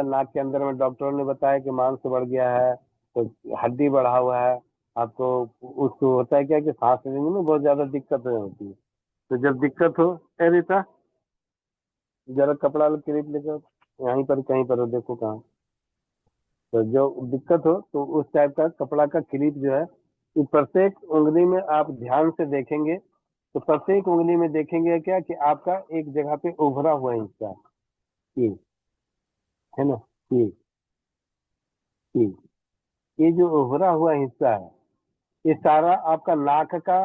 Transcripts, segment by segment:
नाक के अंदर में डॉक्टरों ने बताया कि मांस बढ़ गया है, तो हड्डी बढ़ा हुआ है आपको। उसको होता है क्या कि सांस लेने में बहुत ज्यादा दिक्कत होती है। तो जब दिक्कत हो, ए रीता जरा कपड़ा क्लिप लेकर यहीं पर कहीं पर हो, देखो कहाँ। तो जो दिक्कत हो तो उस टाइप का कपड़ा का क्लिप जो है, ये प्रत्येक उंगली में आप ध्यान से देखेंगे तो प्रत्येक उंगली में देखेंगे क्या कि आपका एक जगह पे उभरा हुआ हिस्सा ये है ना, ये ये ये जो उभरा हुआ हिस्सा है, ये सारा आपका नाक का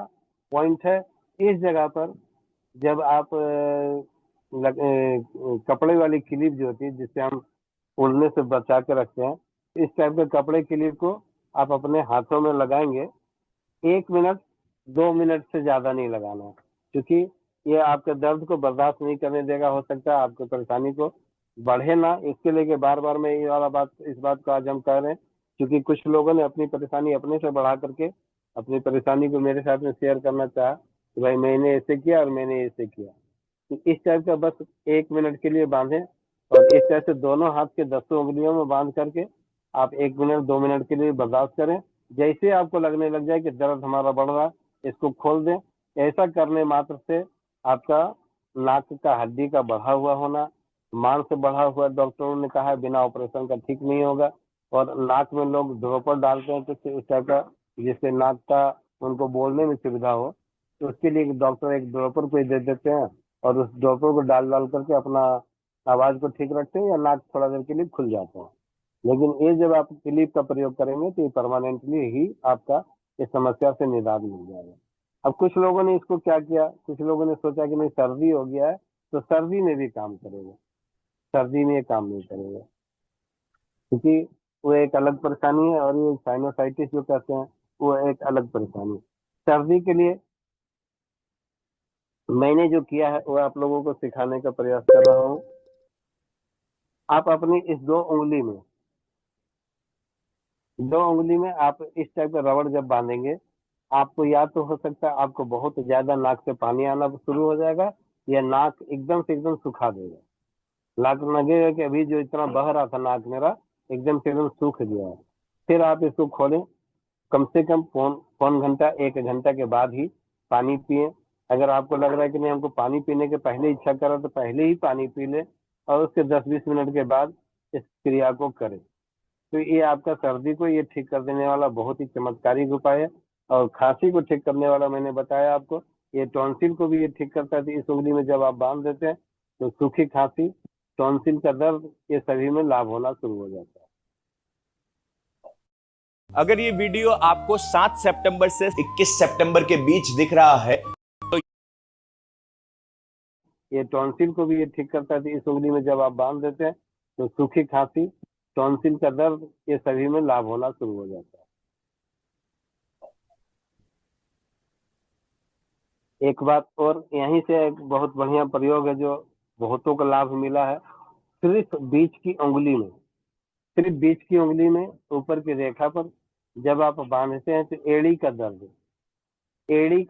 पॉइंट है। इस जगह पर जब आप कपड़े वाली क्लिप जो होती है जिससे हम उड़ने से बचा के रखते हैं, इस टाइप के कपड़े क्लिप को आप अपने हाथों में लगाएंगे। 1 मिनट 2 मिनट से ज्यादा नहीं लगाना है, क्योंकि ये आपके दर्द को बर्दाश्त नहीं करने देगा। हो सकता है आपको परेशानी को बढ़े ना, इसके लेके बार बार मैं ये वाला बात इस बात को आज हम कह रहे हैं, क्योंकि कुछ लोगों ने अपनी परेशानी अपने से बढ़ा करके अपनी परेशानी को मेरे साथ में शेयर करना चाहा कि भाई मैंने ऐसे किया और मैंने ऐसे किया। तो इस टाइप का बस 1 मिनट के लिए बांधें, और इस तरह से दोनों हाथ के 10 उंगलियों में बांध करके आप 1 मिनट 2 मिनट के लिए बर्दाश्त करें। जैसे आपको लगने लग जाए कि दर्द हमारा बढ़ रहा है, इसको खोल दें। ऐसा करने मात्र से आपका नाक का हड्डी का बढ़ा हुआ होना, मांस से बढ़ा हुआ, डॉक्टरों ने कहा है बिना ऑपरेशन का ठीक नहीं होगा। और नाक में लोग ड्रॉपर डालते हैं कुछ इस टाइप का, जिससे नाक का उनको बोलने में सुविधा हो, तो उसके लिए डॉक्टर एक ड्रॉपर को ही दे देते हैं, और उस ड्रॉपर को डाल डाल करके अपना आवाज को ठीक रखते हैं, या नाक थोड़ा देर के लिए खुल जाता है। लेकिन ये जब आप क्लिप का प्रयोग करेंगे तो ये परमानेंटली ही आपका इस समस्या से निदान मिल जाएगा। अब कुछ लोगों ने इसको क्या किया, कुछ लोगों ने सोचा कि नहीं सर्दी हो गया है तो सर्दी में भी काम करेगा। सर्दी में ये काम नहीं करेगा, क्योंकि वो एक अलग परेशानी है, और ये साइनोसाइटिस जो कहते हैं वो एक अलग परेशानी है। सर्दी के लिए मैंने जो किया है वो आप लोगों को सिखाने का प्रयास कर रहा हूँ। आप अपनी इस 2 उंगली में आप इस टाइप का रबड़ जब बांधेंगे, आपको या तो हो सकता है आपको बहुत ज्यादा नाक से पानी आना शुरू हो जाएगा, या नाक एकदम से एकदम सुखा देगा। नाक लगेगा कि अभी जो इतना बह रहा था नाक मेरा एकदम से एकदम सूख गया है। फिर आप इसको खोलें, कम से कम पौन पौन घंटा 1 घंटा के बाद ही पानी पिए। अगर आपको लग रहा है कि नहीं हमको पानी पीने के पहले इच्छा करा, तो पहले ही पानी पी ले, और उसके 10-20 मिनट के बाद इस क्रिया को करें। तो ये आपका सर्दी को ये ठीक कर देने वाला बहुत ही चमत्कारिक उपाय है। और खांसी को ठीक करने वाला मैंने बताया आपको, ये टॉन्सिल को भी ये ठीक करता है। तो इस उंगली में जब आप बांध देते हैं तो सूखी खांसी, टॉन्सिल का दर्द, ये सभी में लाभ होना शुरू हो जाता है। अगर ये वीडियो आपको 7 सितंबर से 21 सितंबर के बीच दिख रहा है तो ये टॉन्सिल को भी ये ठीक करता है। तो इस उंगली में जब आप बांध देते हैं तो सूखी खांसी, टॉन्सिल का दर्द, ये सभी में लाभ होना शुरू हो जाता है। एक बात और यहीं से एक बहुत बढ़िया प्रयोग है जो बहुतों को लाभ मिला है। सिर्फ बीच की उंगली में, सिर्फ बीच की उंगली में ऊपर की रेखा पर जब आप बांधते हैं तो एड़ी का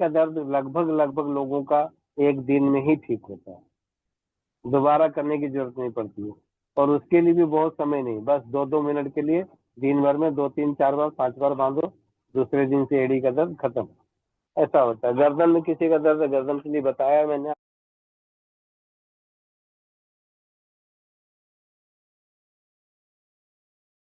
दर्द लगभग लगभग लोगों का 1 दिन में ही ठीक होता है। दोबारा करने की जरूरत नहीं पड़ती है, और उसके लिए भी बहुत समय नहीं, बस 2-2 मिनट के लिए दिन भर में 2-3-4 बार 5 बार बांधो, दूसरे दिन से एड़ी का दर्द खत्म। ऐसा होता है। गर्दन में किसी का दर्द है, गर्दन के लिए बताया मैंने।